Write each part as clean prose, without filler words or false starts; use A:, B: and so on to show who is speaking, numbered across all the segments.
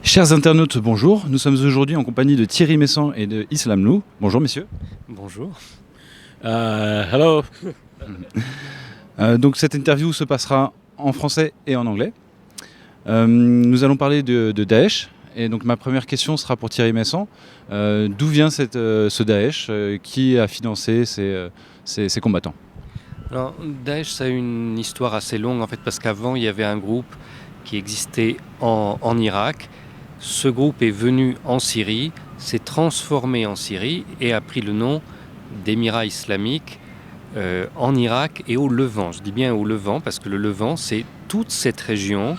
A: Chers internautes, bonjour. Nous sommes aujourd'hui en compagnie de Thierry Meyssan et de Eslamloo. Bonjour messieurs.
B: Bonjour.
C: Hello.
A: Donc cette interview se passera en français et en anglais. Nous allons parler de Daech. Et donc ma première question sera pour Thierry Meyssan. D'où vient ce Daech qui a financé ces combattants?
B: Alors, Daech, ça a une histoire assez longue en fait, parce qu'avant il y avait un groupe qui existait en Irak. Ce groupe est venu en Syrie, s'est transformé en Syrie et a pris le nom d'Émirat islamique en Irak et au Levant. Je dis bien au Levant parce que le Levant, c'est toute cette région.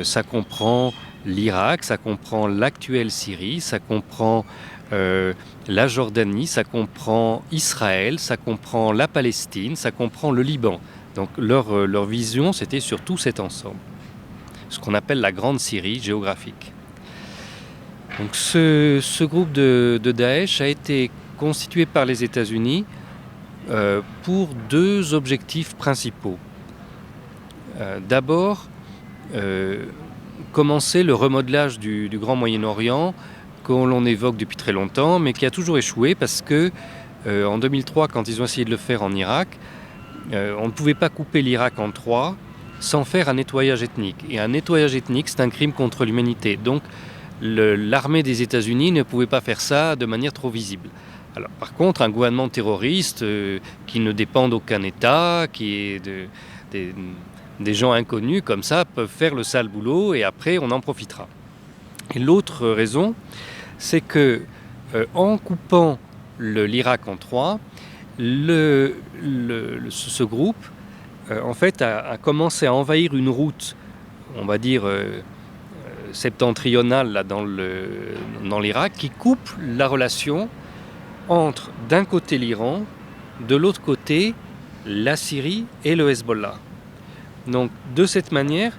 B: Ça comprend l'Irak, ça comprend l'actuelle Syrie, ça comprend la Jordanie, ça comprend Israël, ça comprend la Palestine, ça comprend le Liban. Donc leur vision, c'était sur tout cet ensemble. Ce qu'on appelle la Grande Syrie géographique. Donc ce groupe de Daech a été constitué par les États-Unis pour deux objectifs principaux. D'abord, commencer le remodelage du Grand Moyen-Orient que l'on évoque depuis très longtemps, mais qui a toujours échoué parce que en 2003, quand ils ont essayé de le faire en Irak, on ne pouvait pas couper l'Irak en trois sans faire un nettoyage ethnique. Et un nettoyage ethnique, c'est un crime contre l'humanité. Donc l'armée des États-Unis ne pouvait pas faire ça de manière trop visible. Alors, par contre, un gouvernement terroriste qui ne dépend d'aucun État, qui est des gens inconnus comme ça, peuvent faire le sale boulot et après on en profitera. Et l'autre raison, c'est que en coupant l'Irak en trois, ce groupe en fait a commencé à envahir une route, on va dire septentrionale là, dans l'Irak, qui coupe la relation entre d'un côté l'Iran, de l'autre côté la Syrie et le Hezbollah. Donc de cette manière,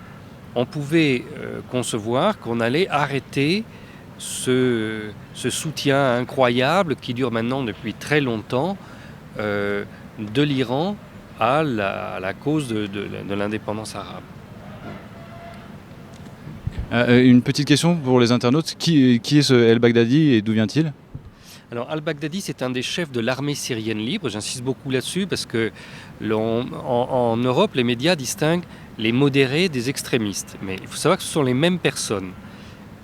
B: on pouvait concevoir qu'on allait arrêter ce soutien incroyable qui dure maintenant depuis très longtemps de l'Iran à la cause de l'indépendance arabe.
A: Une petite question pour les internautes. Qui est ce El-Baghdadi et d'où vient-il?
B: Alors Al-Baghdadi, c'est un des chefs de l'armée syrienne libre. J'insiste beaucoup là-dessus parce que en Europe, les médias distinguent les modérés des extrémistes. Mais il faut savoir que ce sont les mêmes personnes.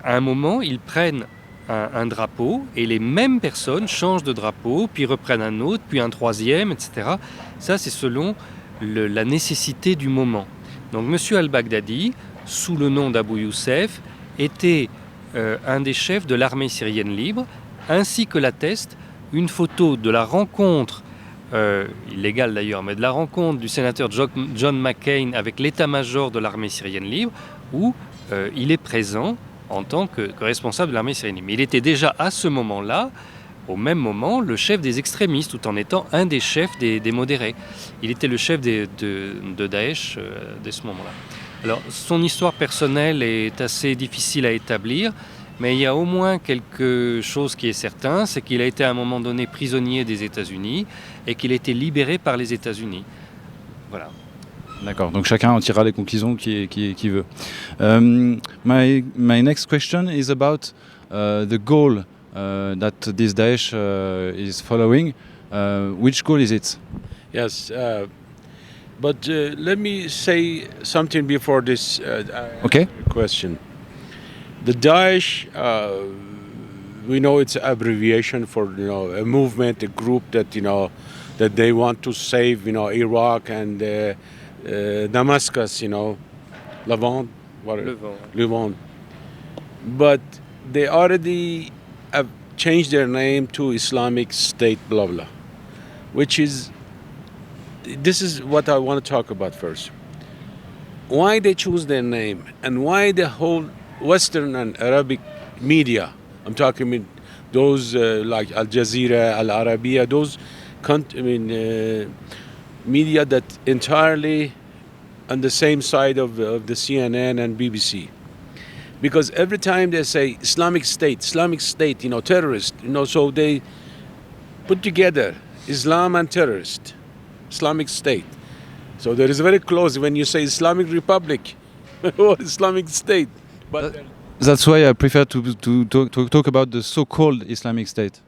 B: À un moment, ils prennent un drapeau et les mêmes personnes changent de drapeau, puis reprennent un autre, puis un troisième, etc. Ça, c'est selon la nécessité du moment. Donc M. Al-Baghdadi, sous le nom d'Abou Youssef, était un des chefs de l'armée syrienne libre, ainsi que l'atteste une photo de la rencontre, illégale d'ailleurs, mais de la rencontre du sénateur John McCain avec l'état-major de l'armée syrienne libre, où il est présent en tant que responsable de l'armée syrienne libre. Mais il était déjà à ce moment-là, au même moment, le chef des extrémistes, tout en étant un des chefs des modérés. Il était le chef de Daech dès ce moment-là. Alors, son histoire personnelle est assez difficile à établir, mais il y a au moins quelque chose qui est certain, c'est qu'il a été à un moment donné prisonnier des États-Unis et qu'il a été libéré par les États-Unis. Voilà.
A: D'accord, donc chacun en tirera les conclusions qu'il veut. My next question is about the goal that this Daesh is following. Which goal is it?
C: Yes, but let me say something before this
A: Okay.
C: question. The Daesh, we know it's an abbreviation for a movement, a group that that they want to save Iraq and Damascus, Levant. Levant. But they already have changed their name to Islamic State, blah blah, which is. This is what I want to talk about first. Why they choose their name and why the whole Western and Arabic media, I'm talking about those like Al Jazeera, Al Arabiya, those media that entirely on the same side of the CNN and BBC. because every time they say Islamic State, terrorist, so they put together Islam and terrorist, Islamic State. So there is very close when you say Islamic Republic or Islamic State. But
A: That's why I prefer to talk about the so-called Islamic State.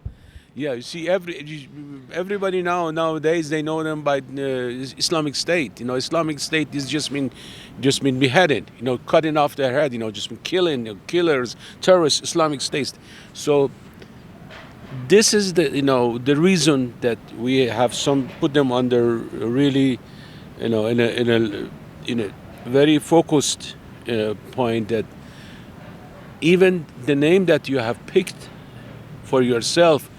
C: yeah, you see, everybody nowadays they know them by Islamic State. Islamic State is just mean beheaded. Cutting off their head. Just mean killing, killers, terrorists. Islamic State. So this is the reason that we have put them under really, in a very focused point, that even the name that you have picked for yourself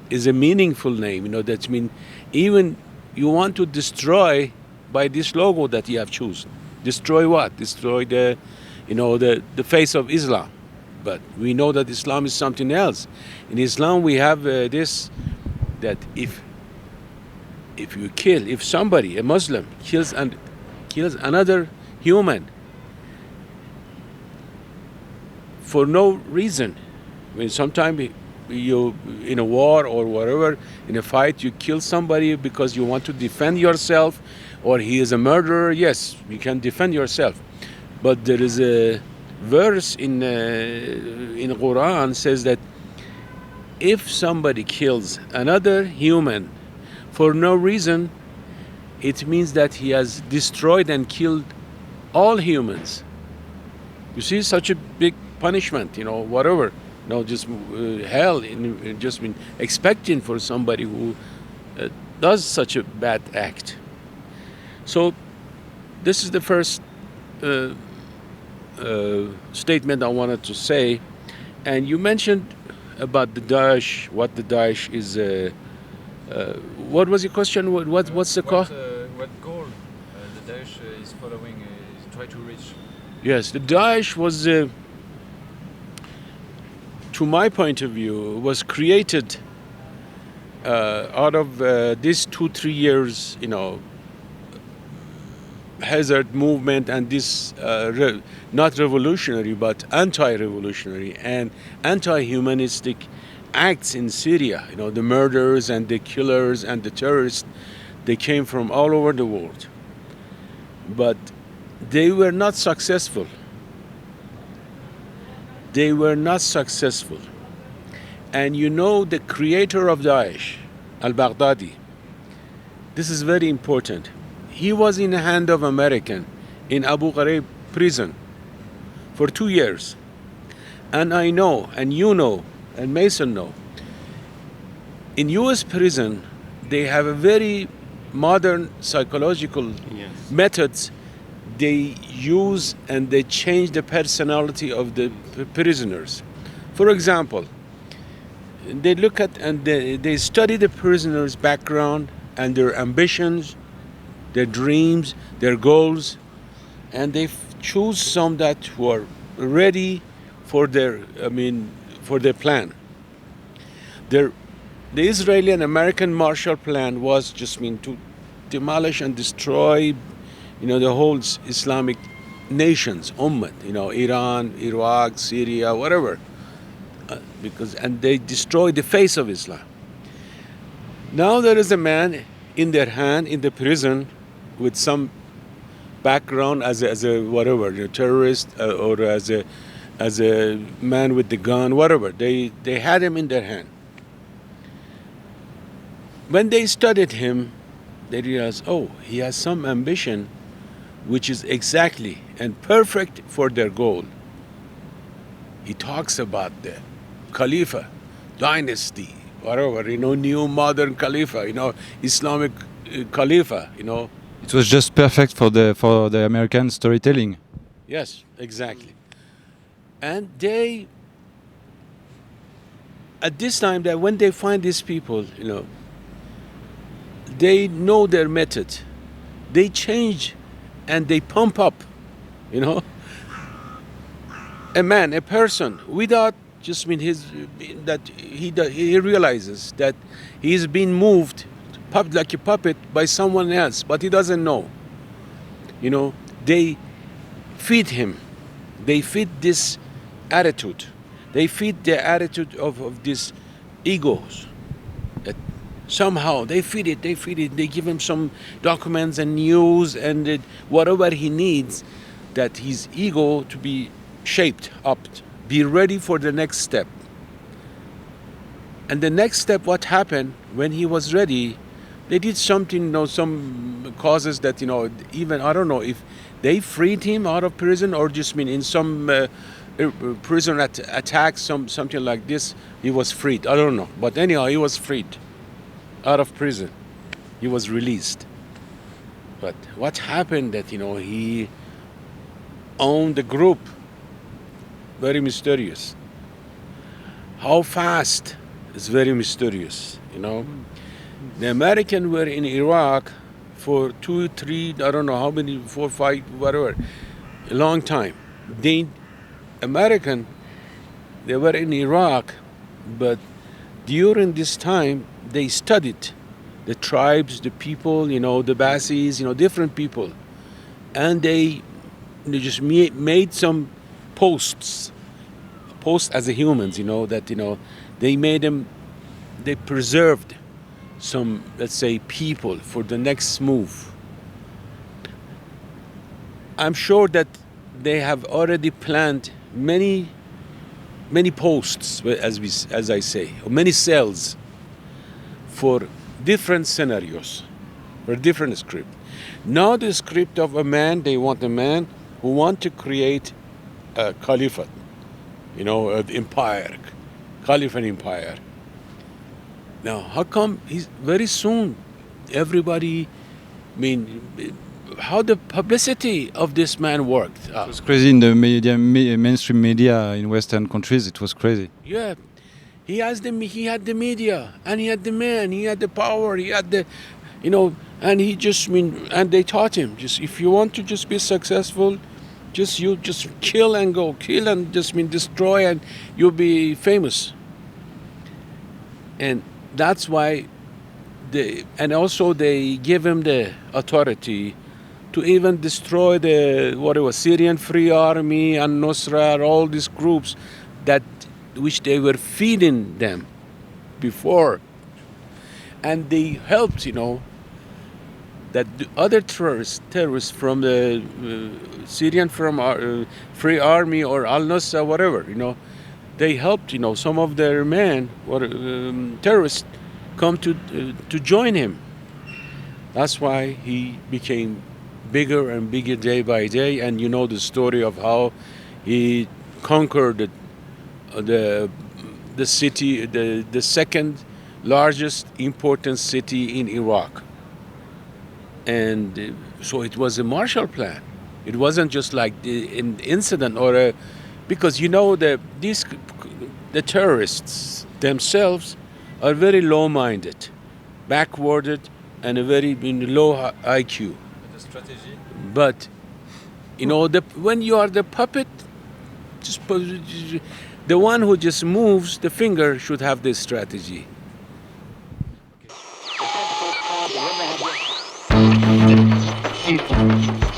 C: is a meaningful name. That means even you want to destroy by this logo that you have chosen. Destroy what? Destroy the face of Islam. But we know that Islam is something else. In Islam we have this, that if somebody, a Muslim, kills another human for no reason, sometimes you, in a war or whatever, in a fight, you kill somebody because you want to defend yourself, or he is a murderer, yes, you can defend yourself. But there is a verse in Quran says that if somebody kills another human for no reason, it means that he has destroyed and killed all humans. You see, such a big punishment, whatever. Just hell, just been expecting for somebody who does such a bad act. So this is the first statement I wanted to say. And you mentioned about the Daesh, what the Daesh is. What was your question? What's the cause?
A: What goal the Daesh is following, is try to reach?
C: Yes, the Daesh was, to my point of view, was created out of these 2-3 years, hazard movement, and this not revolutionary but anti-revolutionary and anti-humanistic acts in Syria. The murders and the killers and the terrorists, they came from all over the world, but they were not successful. They were not successful. And the creator of Daesh, Al-Baghdadi, this is very important. He was in the hand of American in Abu Ghraib prison for 2 years. And I know, and you know, and Meyssan know, in US prison, they have a very modern psychological methods they use, and they change the personality of the prisoners. For example, they look at and they study the prisoners' background and their ambitions, their dreams, their goals, and they choose some that were ready for their plan. The Israeli and American Marshall Plan was just to demolish and destroy the whole Islamic nations, Ummah, Iran, Iraq, Syria, whatever, and they destroyed the face of Islam. Now there is a man in their hand in the prison with some background as a whatever, terrorist, or as a man with the gun, whatever. They had him in their hand. When they studied him, they realized, he has some ambition which is exactly and perfect for their goal. He talks about the Khalifa, dynasty, whatever, new modern Khalifa, Islamic Khalifa,
A: It was just perfect for the American storytelling.
C: Yes, exactly. And they, at this time, that when they find these people, they know their method. They change and they pump up, a person without just he realizes that he's been moved like a puppet by someone else, but he doesn't know. They feed him. They feed this attitude. They feed the attitude of these egos. That somehow they feed it. They give him some documents and news and whatever he needs, that his ego to be shaped up, be ready for the next step. And the next step, what happened when he was ready, they did something, some causes that, even, I don't know if they freed him out of prison or just in some prison attack, something like this, he was freed. I don't know. But anyhow, he was freed out of prison. He was released. But what happened that, he owned the group? Very mysterious. How fast is very mysterious, The Americans were in Iraq for 2, 3, I don't know how many, 4, 5, whatever, a long time. They were in Iraq, but during this time, they studied the tribes, the people, the Basis, different people. And they just made some posts as a humans, that, they made them, they preserved some, let's say, people for the next move. I'm sure that they have already planned many posts, as I say, or many cells for different scenarios, for different script. Now the script of a man, they want a man who want to create a caliphate, an empire, caliphate empire. Now, how come very soon everybody, how the publicity of this man worked?
A: It was crazy in the mainstream media in Western countries. It was crazy.
C: Yeah, he had the media, and he had the man, he had the power, he had the, and he just and they taught him, just if you want to just be successful, just kill and just destroy, and you'll be famous. And that's why and also they give him the authority to even destroy the Syrian Free Army and Nusra, all these groups which they were feeding them before. And they helped, that the other terrorists from the Syrian Free Army or Al-Nusra, whatever, they helped, some of their men, terrorists, come to join him. That's why he became bigger and bigger day by day, and the story of how he conquered the city, the second largest important city in Iraq. And so it was a Marshall Plan. It wasn't just like an incident because the terrorists themselves are very low-minded, backwarded, and a very low IQ.
A: The strategy.
C: But when you are the puppet, the one who just moves the finger should have this strategy.
D: Okay.